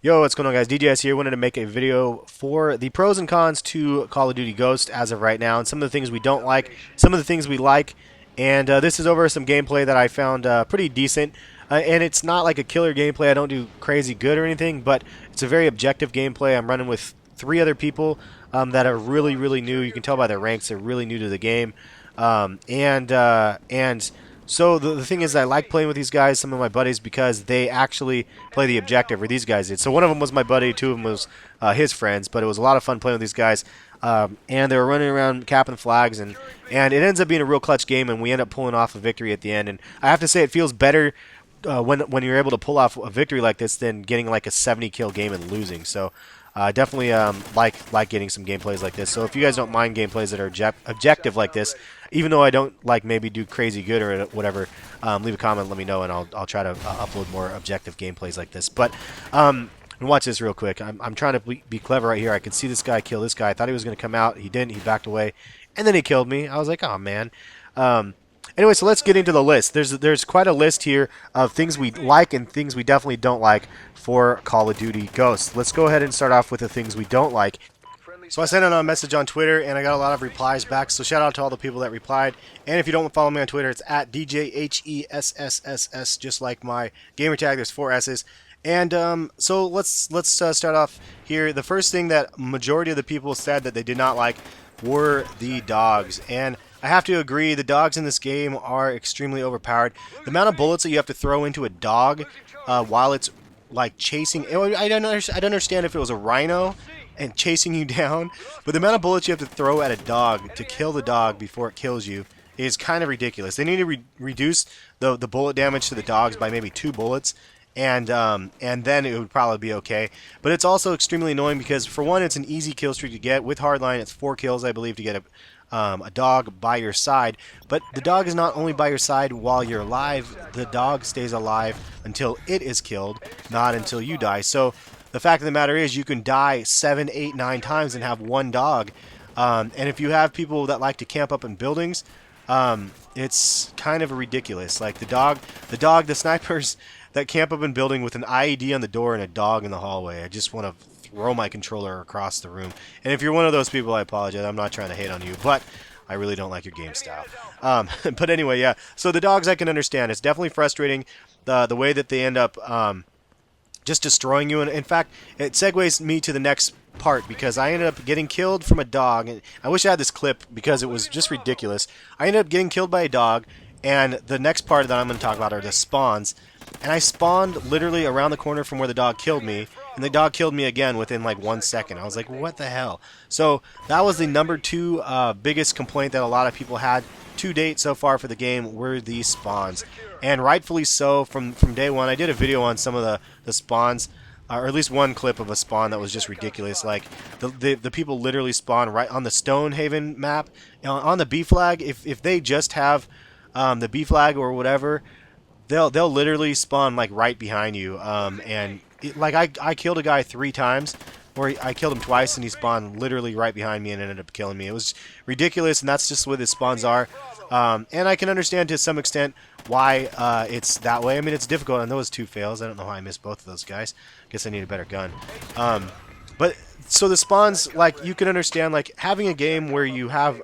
Yo, what's going on, guys? DJS here. Wanted to make a video for the pros and cons to Call of Duty Ghost as of right now, and some of the things we don't like, some of the things we like, and this is over some gameplay that I found pretty decent. And it's not like a killer gameplay. I don't do crazy good or anything, but it's a very objective gameplay. I'm running with 3 other people that are really, really new. You can tell by their ranks; they're really new to the game, and so the thing is, I like playing with these guys, some of my buddies, because they actually play the objective, or these guys did. So one of them was my buddy, 2 of them was his friends, but it was a lot of fun playing with these guys. And they were running around capping flags, and it ends up being a real clutch game, and we end up pulling off a victory at the end. And I have to say, it feels better when you're able to pull off a victory like this than getting like a 70 kill game and losing. So definitely like getting some gameplays like this. So if you guys don't mind gameplays that are objective like this, even though I don't like maybe do crazy good or whatever, leave a comment, let me know, and I'll try to upload more objective gameplays like this. But watch this real quick. I'm trying to be clever right here. I could see this guy kill this guy. I thought he was going to come out. He didn't. He backed away, and then he killed me. I was like, oh man. Anyway, so let's get into the list. There's quite a list here of things we like and things we definitely don't like for Call of Duty Ghosts. Let's go ahead and start off with the things we don't like. So I sent out a message on Twitter, and I got a lot of replies back, so shout out to all the people that replied. And if you don't follow me on Twitter, it's at DJHESSSS, just like my gamer tag. There's 4 S's. And so let's start off here. The first thing that majority of the people said that they did not like were the dogs. And I have to agree, the dogs in this game are extremely overpowered. The amount of bullets that you have to throw into a dog while it's like chasing... I don't understand if it was a rhino and chasing you down, but the amount of bullets you have to throw at a dog to kill the dog before it kills you is kind of ridiculous. They need to reduce the bullet damage to the dogs by maybe 2 bullets, and then it would probably be okay. But it's also extremely annoying because, for one, it's an easy kill streak to get. With hardline, it's 4 kills, I believe, to get a dog by your side. But the dog is not only by your side while you're alive, the dog stays alive until it is killed, not until you die. So the fact of the matter is, you can die 7, 8, 9 times and have 1 dog. And if you have people that like to camp up in buildings, it's kind of ridiculous. Like the snipers that camp up in building with an IED on the door and a dog in the hallway. I just want to throw my controller across the room. And if you're one of those people, I apologize. I'm not trying to hate on you, but I really don't like your game style. But anyway, yeah. So the dogs I can understand. It's definitely frustrating the way that they end up just destroying you. And in fact, it segues me to the next part, because I ended up getting killed from a dog. And I wish I had this clip because it was just ridiculous. I ended up getting killed by a dog, and the next part that I'm going to talk about are the spawns. And I spawned literally around the corner from where the dog killed me, and the dog killed me again within like 1 second. I was like, what the hell? So that was the number 2 biggest complaint that a lot of people had to date so far for the game, were these spawns. And rightfully so. From day one, I did a video on some of the spawns, or at least one clip of a spawn that was just ridiculous. Like the people literally spawn right on the Stonehaven map on the B flag. If they just have the B flag or whatever, they'll literally spawn like right behind you. Like I killed a guy 3 times, or I killed him twice, and he spawned literally right behind me and ended up killing me. It was ridiculous, and that's just what the spawns are. And I can understand to some extent why it's that way. I mean, it's difficult on those 2 fails. I don't know how I missed both of those guys. Guess I need a better gun. But so the spawns, like, you can understand, like, having a game where you have...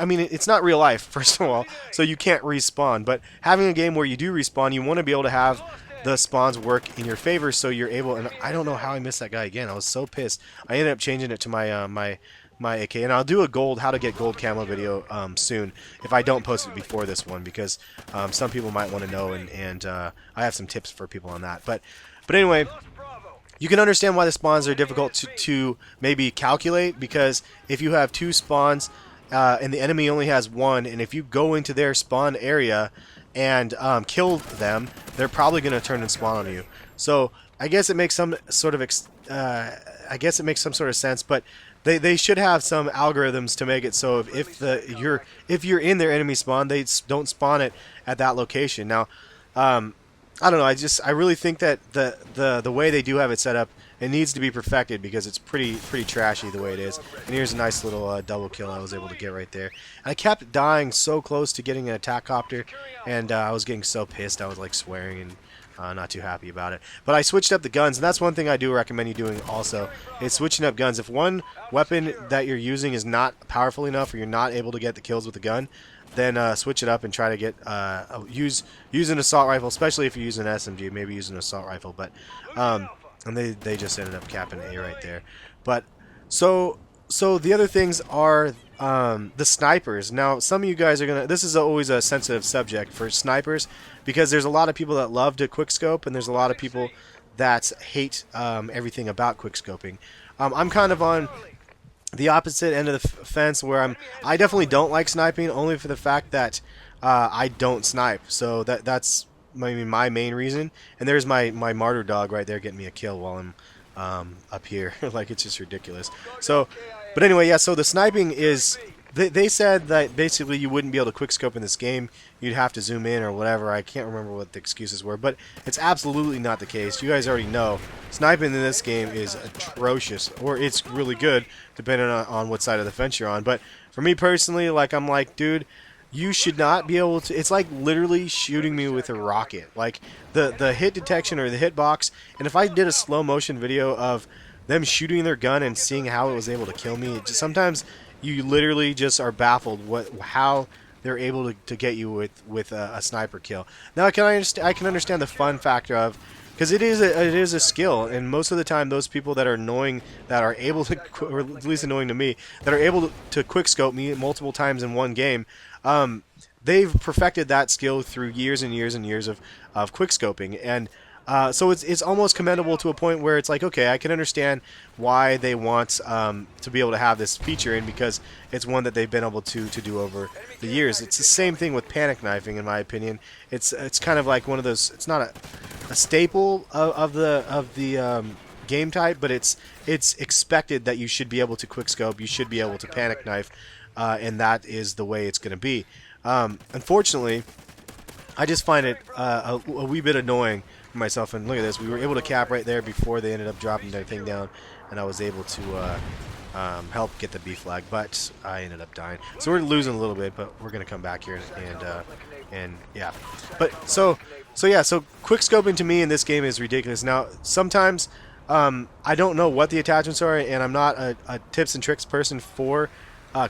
I mean, it's not real life, first of all, so you can't respawn. But having a game where you do respawn, you want to be able to have the spawns work in your favor, so you're able... And I don't know how I missed that guy again. I was so pissed. I ended up changing it to my my AK, and I'll do a how to get gold camo video soon, if I don't post it before this one, because some people might want to know, and I have some tips for people on that. But anyway, you can understand why the spawns are difficult to maybe calculate, because if you have 2 spawns and the enemy only has 1, and if you go into their spawn area and kill them, they're probably going to turn and spawn on you. So I guess it makes some sort of sense, but they should have some algorithms to make it so if you're in their enemy spawn, they don't spawn it at that location. Now, I don't know. I really think that the way they do have it set up, it needs to be perfected, because it's pretty trashy the way it is. And here's a nice little double kill I was able to get right there. And I kept dying so close to getting an attack copter, and I was getting so pissed. I was like swearing and Not too happy about it. But I switched up the guns, and that's one thing I do recommend you doing also, is switching up guns. If one weapon that you're using is not powerful enough, or you're not able to get the kills with the gun, then switch it up and try to get use an assault rifle, especially if you use an SMG. Maybe use an assault rifle, but and they just ended up capping A right there. But so the other things are the snipers. Now, some of you guys are gonna. This is always a sensitive subject for snipers because there's a lot of people that love to quickscope, and there's a lot of people that hate everything about quickscoping. I'm kind of on the opposite end of the fence where I definitely don't like sniping, only for the fact that I don't snipe. So that's my main reason. And there's my martyr dog right there getting me a kill while I'm up here. Like, it's just ridiculous. So, but anyway, yeah, so the sniping is, they said that basically you wouldn't be able to quickscope in this game. You'd have to zoom in or whatever. I can't remember what the excuses were, but it's absolutely not the case. You guys already know sniping in this game is atrocious, or it's really good, depending on what side of the fence you're on. But for me personally, like, I'm like, dude, you should not be able to. It's like literally shooting me with a rocket. Like, the hit detection or the hitbox, and if I did a slow motion video of them shooting their gun and seeing how it was able to kill me, it just, sometimes you literally just are baffled how they're able to get you with a sniper kill. Now I can understand the fun factor of, because it is a skill, and most of the time those people that are annoying, that are able to, or at least annoying to me, that are able to quickscope me multiple times in one game, they've perfected that skill through years and years and years of quickscoping, and so it's almost commendable to a point where it's like, okay, I can understand why they want to be able to have this feature in, because it's one that they've been able to do over the years. It's the same thing with panic knifing, in my opinion. It's kind of like one of those. It's not a staple of the game type, but it's expected that you should be able to quickscope, you should be able to panic knife, and that is the way it's going to be. Unfortunately, I just find it a wee bit annoying for myself. And look at this, we were able to cap right there before they ended up dropping their thing down, and I was able to help get the B flag, but I ended up dying. So we're losing a little bit, but we're gonna come back here and yeah. But so quick scoping to me in this game is ridiculous. Now sometimes I don't know what the attachments are, and I'm not a tips and tricks person for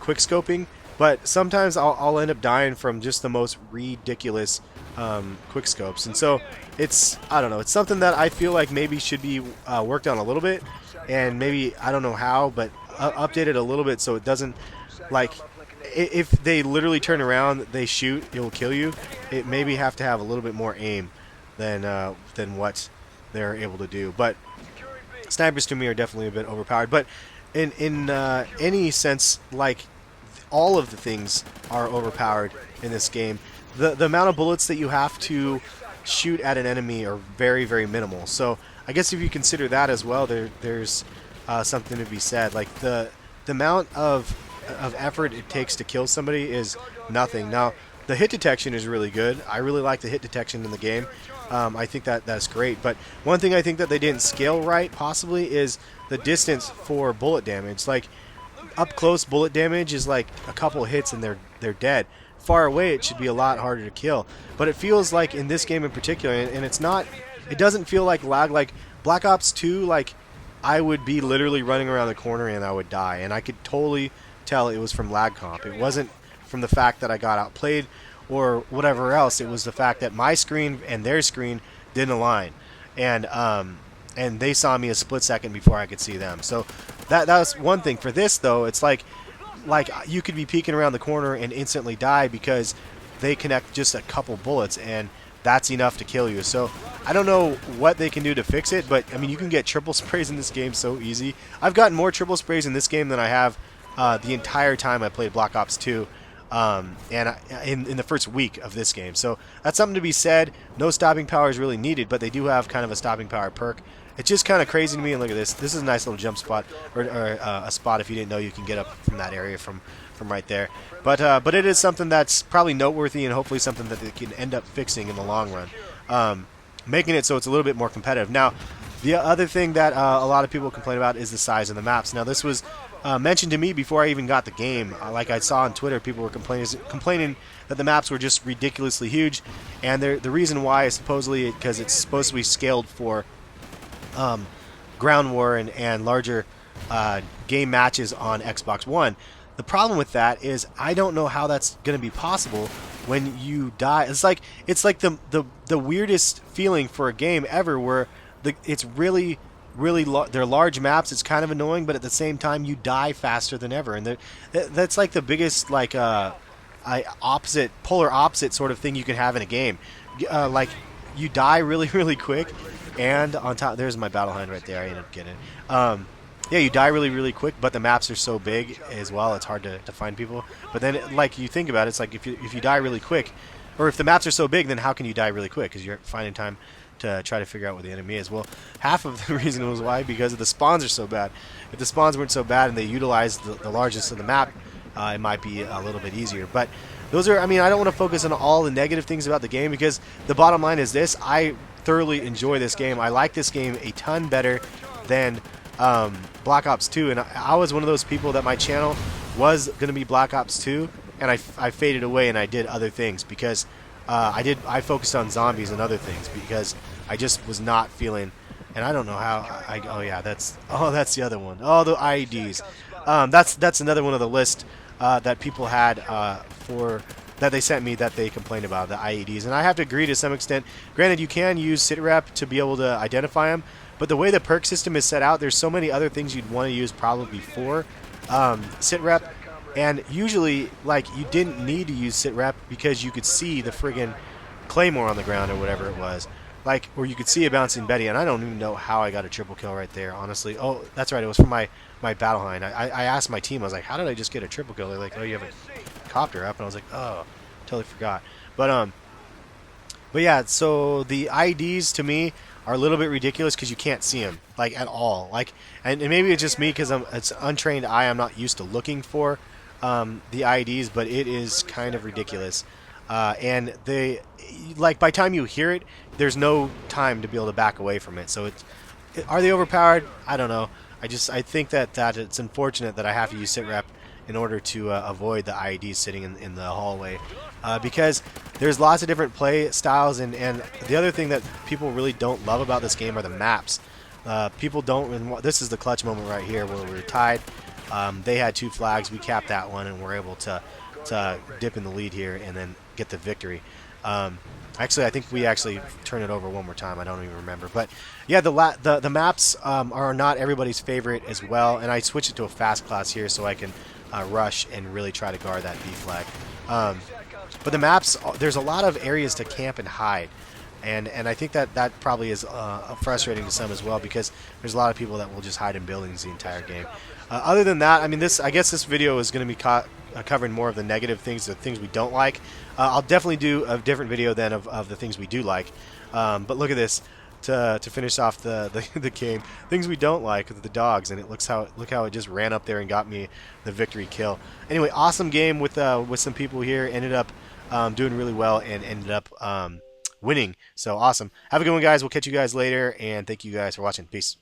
quick scoping, but sometimes I'll end up dying from just the most ridiculous quick scopes, and so I don't know, it's something that I feel like maybe should be worked on a little bit, and maybe, I don't know how, but updated a little bit so it doesn't, like, if they literally turn around, they shoot, it will kill you. It maybe have to have a little bit more aim than what they're able to do. But snipers to me are definitely a bit overpowered. But in any sense, like, all of the things are overpowered in this game. The amount of bullets that you have to shoot at an enemy are very, very minimal. So I guess if you consider that as well, there's something to be said. Like, the amount of effort it takes to kill somebody is nothing. Now, the hit detection is really good. I really like the hit detection in the game. I think that's great. But one thing I think that they didn't scale right, possibly, is the distance for bullet damage. Like, up close bullet damage is like a couple hits and they're dead. Far away, it should be a lot harder to kill. But it feels like in this game in particular, and it's not, it doesn't feel like lag. Like Black Ops 2, like, I would be literally running around the corner and I would die, and I could totally tell it was from lag comp. It wasn't from the fact that I got outplayed or whatever else. It was the fact that my screen and their screen didn't align, and they saw me a split second before I could see them. So that was one thing. For this though, it's like you could be peeking around the corner and instantly die because they connect just a couple bullets, and that's enough to kill you. So I don't know what they can do to fix it, but I mean, you can get triple sprays in this game so easy. I've gotten more triple sprays in this game than I have the entire time I played Black Ops 2, in the first week of this game. So that's something to be said. No stopping power is really needed, but they do have kind of a stopping power perk. It's just kind of crazy to me. And look at this. This is a nice little jump spot, or a spot if you didn't know you can get up from that area from right there. But it is something that's probably noteworthy, and hopefully something that they can end up fixing in the long run, making it so it's a little bit more competitive. Now, the other thing that a lot of people complain about is the size of the maps. Now, this was mentioned to me before I even got the game. Like I saw on Twitter, people were complaining that the maps were just ridiculously huge, and the reason why is supposedly because it's supposed to be scaled for ground war and larger game matches on Xbox One. The problem with that is I don't know how that's going to be possible when you die. It's like the weirdest feeling for a game ever, where it's really they're large maps. It's kind of annoying, but at the same time you die faster than ever, and that's like the biggest like polar opposite sort of thing you can have in a game. Like you die really quick, and on top there's my battle hind right there. I ended up getting it. Yeah, you die really quick, but the maps are so big as well, it's hard to find people. But then, like, you think about it, it's like if you die really quick, or if the maps are so big, then how can you die really quick? Because you're finding time to try to figure out what the enemy is. Well, half of the reason was why, because the spawns are so bad. If the spawns weren't so bad and they utilized the largest of the map, it might be a little bit easier. But those are, I mean, I don't want to focus on all the negative things about the game, because the bottom line is this: I thoroughly enjoy this game. I like this game a ton better than Black Ops 2, and I was one of those people that my channel was going to be Black Ops 2, and I faded away and I did other things because I focused on zombies and other things because I just was not feeling, and I don't know how. Oh yeah, that's the other one. Oh, the IEDs. That's another one of the list that people had that they sent me that they complained about, the IEDs, and I have to agree to some extent. Granted, you can use sitrep to be able to identify them, but the way the perk system is set out, there's so many other things you'd want to use probably before sitrep, and usually, like, you didn't need to use sitrep because you could see the friggin' claymore on the ground or whatever it was, like, or you could see a bouncing Betty, and I don't even know how I got a triple kill right there, honestly. Oh, that's right, it was from my battle hind. I asked my team, I was like, how did I just get a triple kill? They're like, oh, you have a copter up, and I was like, oh, totally forgot. But yeah, so the IEDs to me are a little bit ridiculous because you can't see them, like, at all. Like, and maybe it's just me because it's untrained eye. I'm not used to looking for the IEDs, but it is kind of ridiculous. And they, like, by the time you hear it, there's no time to be able to back away from it. So are they overpowered? I don't know. I think that it's unfortunate that I have to use sitrep in order to avoid the IEDs sitting in the hallway, because there's lots of different play styles, and the other thing that people really don't love about this game are the maps. People don't, and this is the clutch moment right here where we were tied. They had 2 flags, we capped that one, and we're able to dip in the lead here and then get the victory. Actually, I think we actually turn it over one more time. I don't even remember. But yeah, the maps are not everybody's favorite as well, and I switched it to a fast class here so I can rush and really try to guard that B flag. But the maps, there's a lot of areas to camp and hide, and I think that probably is frustrating to some as well, because there's a lot of people that will just hide in buildings the entire game. Other than that, I mean, I guess this video is going to be covering more of the negative things, the things we don't like. I'll definitely do a different video then of the things we do like. But look at this. To finish off the game, things we don't like, the dogs, and look how it just ran up there and got me the victory kill. Anyway, awesome game with some people here. Ended up doing really well and ended up winning. So awesome. Have a good one, guys. We'll catch you guys later, and thank you guys for watching. Peace.